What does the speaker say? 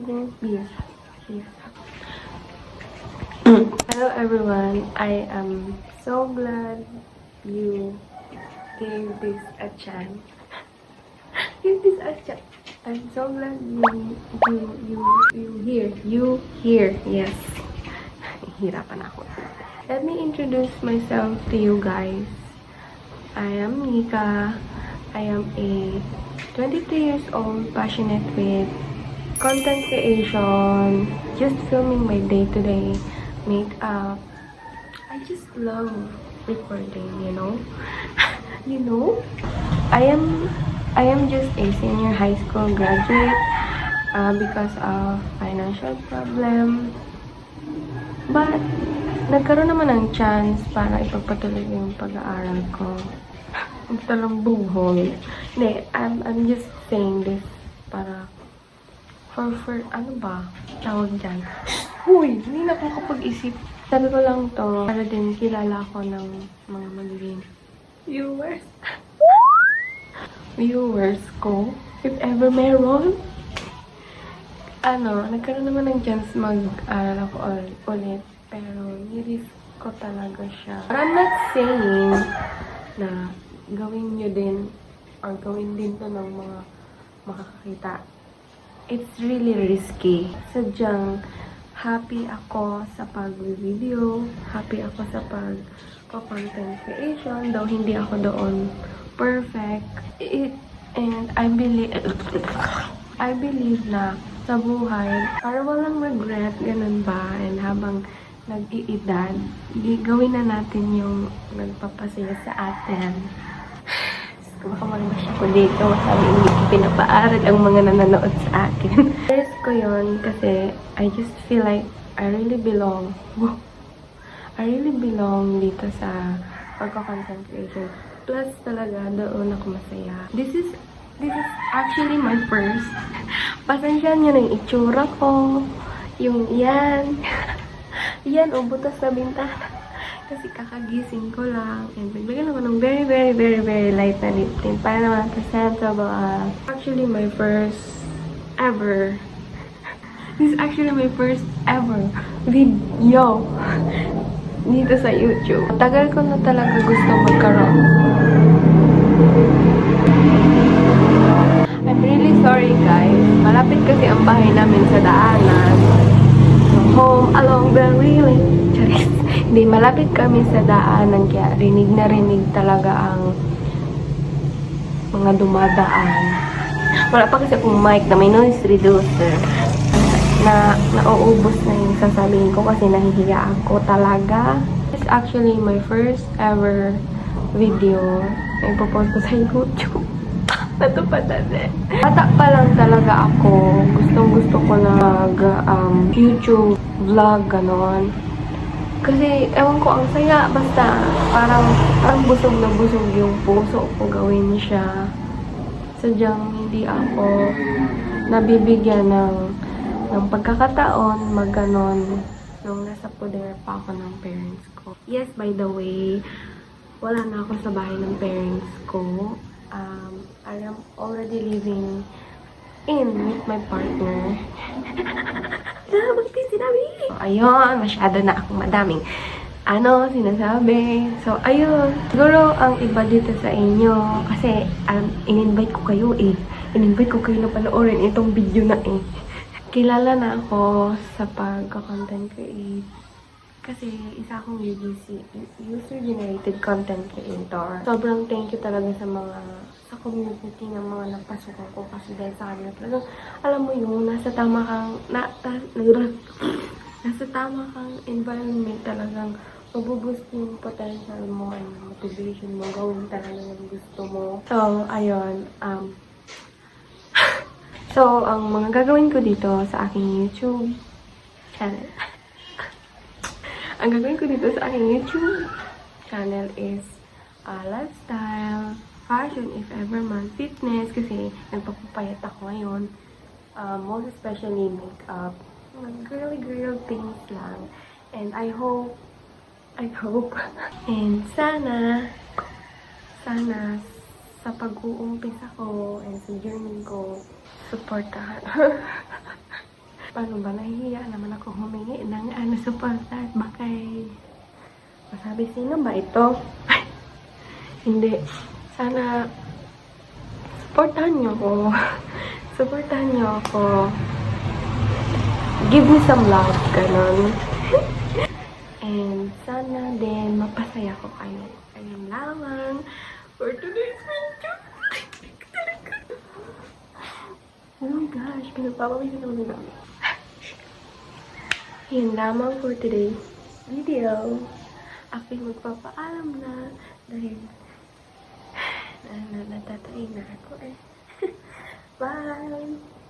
Here. Here. Hello everyone. I am so glad you gave this a chance. Give this a chance. I'm so glad you here. Yes. Hirapan ako. Let me introduce myself to you guys. I am Nika. I am a 23 years old, passionate with content creation, just filming my day-to-day makeup. I just love recording, you know? You know? I am just a senior high school graduate because of financial problem. But nagkaroon naman ng chance para ipagpatuloy yung pag-aaral ko. Ang talang buhol. Hindi, I'm just saying this para for ano ba? Tawag dyan. Uy, hindi na ako kapag-isip. Sabi ko lang to para din kilala ko ng mga magiging viewers. Viewers ko. If ever meron. Nagkaroon naman ng chance mag-aral ako ulit. Pero nirisk ko talaga siya. But I'm not saying na gawin nyo din or gawin din to ng mga makakakita. It's really risky. Sadyang happy ako sa pag-video, happy ako sa pag-content creation, though hindi ako doon perfect. And I believe na sa buhay, para walang regret, ganun ba? And habang nag-iedad, gawin na natin yung nagpapasaya sa atin. Makamalbash ako dito. Sabi, hindi ko pinapaaral ang mga nanonood sa akin. Risk ko yun kasi I just feel like I really belong. I really belong dito sa pagka-content creation. Plus talaga, doon ako masaya. This is actually my first. Pasensya nyo na yung itsura ko. Yung yan. Yan, butas sa bintana. Kasi kakagising ko lang. And nagbigay naman ng very light na lip tint. Para naman presentable. Actually, my first ever. This is actually my first ever video dito sa YouTube. Tagal ko na talaga gusto magkaroon. I'm really sorry guys. Malapit kasi ang bahay namin sa daanan. Home along the railway. Charis. Hindi, malapit kami sa daanan. Kaya rinig na rinig talaga ang mga dumadaan. Wala pa kasi akong mic na may noise reducer. Nauubos na yung sasabihin ko kasi nahihiya ako talaga. It's actually my first ever video na ipopost ko sa YouTube. Natupad na din. Bata pa lang talaga ako. Gustong-gusto ko na YouTube vlog, ganon. Kasi, ewan ko, ang saya. Basta, parang busog na busog yung puso ko gawin siya. Sadyang hindi ako nabibigyan ng pagkakataon, maganon, nung nasa poder pa ako ng parents ko. Yes, by the way, wala na ako sa bahay ng parents ko. I am already living in with my partner. Ayun, masyado na akong madaming sinasabi. So, ayun. Siguro ang iba dito sa inyo, kasi in-invite ko kayo In-invite ko kayo na panoorin itong video na Kilala na ako sa pagka-content create. Kasi isa akong UGC, user-generated content creator. Sobrang thank you talaga sa community ng mga napasukan ko kasi dahil sa kanila talagang, alam mo yun, nasa tama kang environment talagang mabuboost yung potential mo and motivation mo, gawin talaga yung gusto mo. So, ayun, so, ang mga gagawin ko dito sa aking YouTube channel, ang gagawin ko dito sa aking YouTube channel is lifestyle, fashion, if ever man, fitness, kasi nagpapapayat ako ngayon. Most especially makeup. Girly things lang. And I hope, and sana sa pag-uumpisa ko and sa journey ko, supportahan. Paano ba? Nahihiya naman ako humingi ng support at bakay masabi sino ba ito? Hindi. Sana supportahan niyo ako. Supportahan niyo ako. Give me some love, ganun. And sana din mapasaya ko kayo. Ayun lamang for today's video. Oh my gosh, pinagpapawin na naman ako. Yun lamang for today's video. Ako'y magpapaalam na dahil natatain na ako eh. Bye!